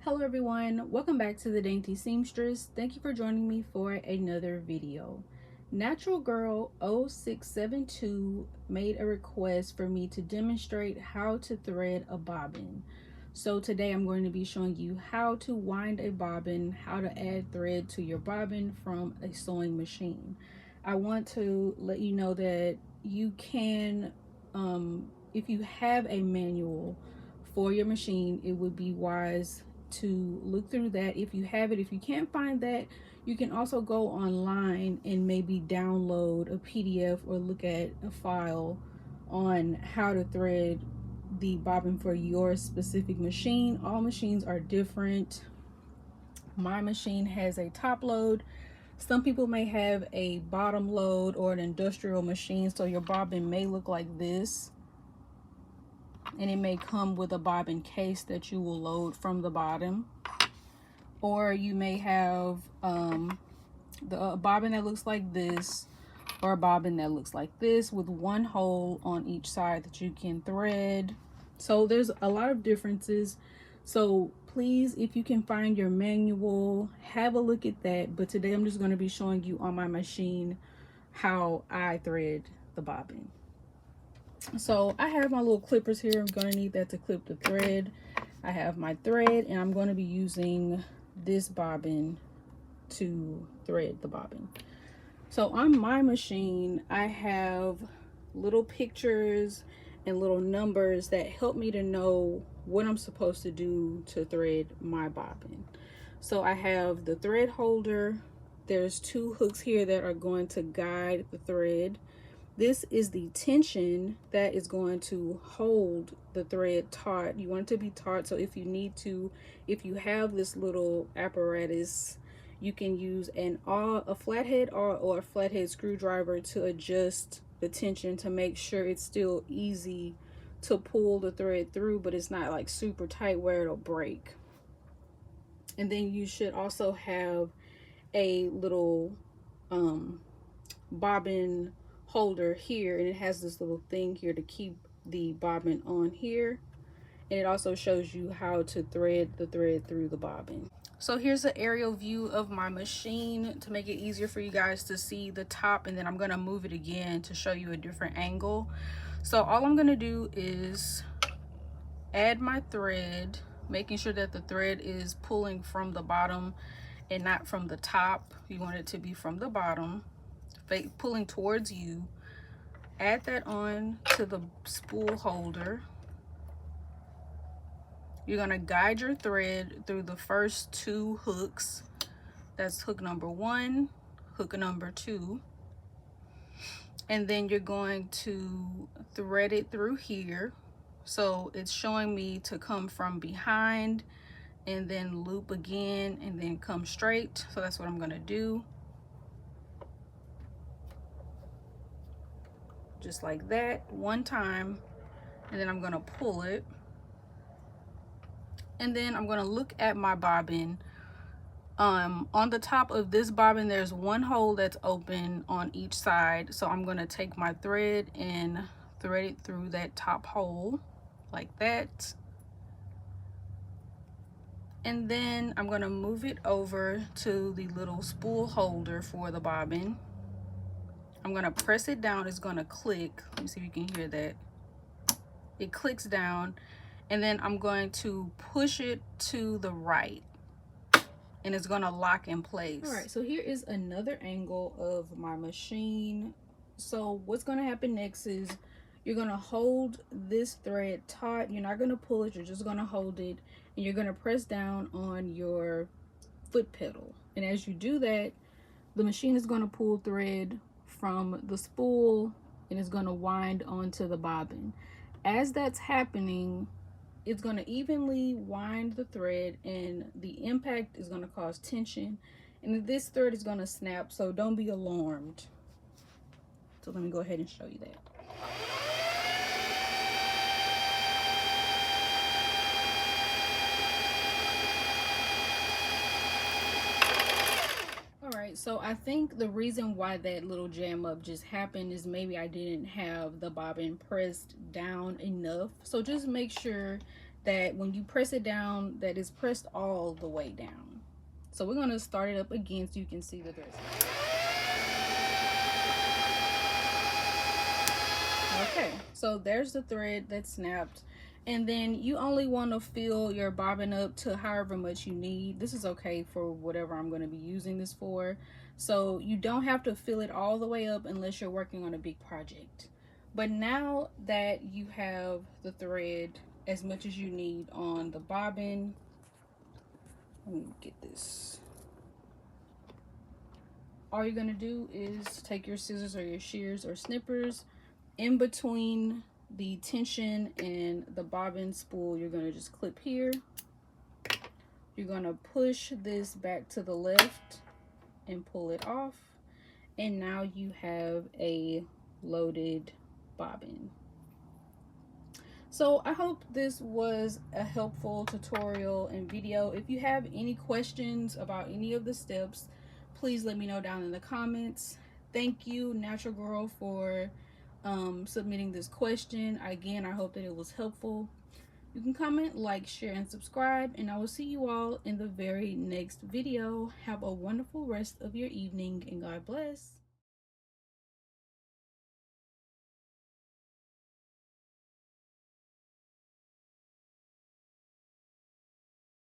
Hello everyone, welcome back to the Dainty Seamstress. Thank you for joining me for another video. Natural Girl 0672 made a request for me to demonstrate how to thread a bobbin. So today I'm going to be showing you how to wind a bobbin, how to add thread to your bobbin from a sewing machine. I want to let you know that you can, if you have a manual for your machine, it would be wise to look through that if you have it. If you can't find that, you can also go online and maybe download a PDF or look at a file on how to thread the bobbin for your specific machine. All machines are different. My machine has a top load. Some people may have a bottom load or an industrial machine, so your bobbin may look like this, and it may come with a bobbin case that you will load from the bottom. Or you may have the bobbin that looks like this, or a bobbin that looks like this with one hole on each side that you can thread. So there's a lot of differences. So please, if you can find your manual, have a look at that. But today I'm just going to be showing you on my machine how I thread the bobbin. So I have my little clippers here. I'm going to need that to clip the thread. I have my thread, and I'm going to be using this bobbin to thread the bobbin. So on my machine, I have little pictures and little numbers that help me to know what I'm supposed to do to thread my bobbin. So I have the thread holder. There's two hooks here that are going to guide the thread. This is the tension that is going to hold the thread taut. You want it to be taut, so if you need to, if you have this little apparatus, you can use a flathead or a flathead screwdriver to adjust the tension to make sure it's still easy to pull the thread through, but it's not like super tight where it'll break. And then you should also have a little bobbin holder here, and it has this little thing here to keep the bobbin on here, and it also shows you how to thread the thread through the bobbin. So here's an aerial view of my machine to make it easier for you guys to see the top, and then I'm going to move it again to show you a different angle. So all I'm going to do is add my thread, making sure that the thread is pulling from the bottom and not from the top. You want it to be from the bottom, pulling towards you. Add that on to the spool holder. You're going to guide your thread through the first two hooks. That's hook number 1, hook number 2. And then you're going to thread it through here. So it's showing me to come from behind and then loop again and then come straight. So that's what I'm going to do. Just like that, one time, and then I'm going to pull it. And then I'm going to look at my bobbin. On the top of this bobbin, there's one hole that's open on each side. So I'm going to take my thread and thread it through that top hole like that. And then I'm going to move it over to the little spool holder for the bobbin. I'm going to press it down. It's going to click. Let me see if you can hear that. It clicks down, and then I'm going to push it to the right, and it's going to lock in place. All right, so here is another angle of my machine. So what's going to happen next is you're going to hold this thread taut. You're not going to pull it. You're just going to hold it, and you're going to press down on your foot pedal. And as you do that, the machine is going to pull thread from the spool, and it's going to wind onto the bobbin. As that's happening, it's going to evenly wind the thread, and the impact is going to cause tension, and this thread is going to snap, so don't be alarmed. So let me go ahead and show you that. So I think the reason why that little jam up just happened is maybe I didn't have the bobbin pressed down enough. So just make sure that when you press it down, that is pressed all the way down. So we're going to start it up again so you can see the thread. Okay, so there's the thread that snapped. And then you only want to fill your bobbin up to however much you need. This is okay for whatever I'm going to be using this for. So you don't have to fill it all the way up unless you're working on a big project. But now that you have the thread as much as you need on the bobbin, let me get this. All you're going to do is take your scissors or your shears or snippers in between the tension and the bobbin spool. You're going to just clip here. You're going to push this back to the left and pull it off, and now you have a loaded bobbin. So I hope this was a helpful tutorial and video. If you have any questions about any of the steps, please let me know down in the comments. Thank you, Natural Girl, for submitting this question. Again, I hope that it was helpful. You can comment, like, share, and subscribe, and I will see you all in the very next video. Have a wonderful rest of your evening, and God bless.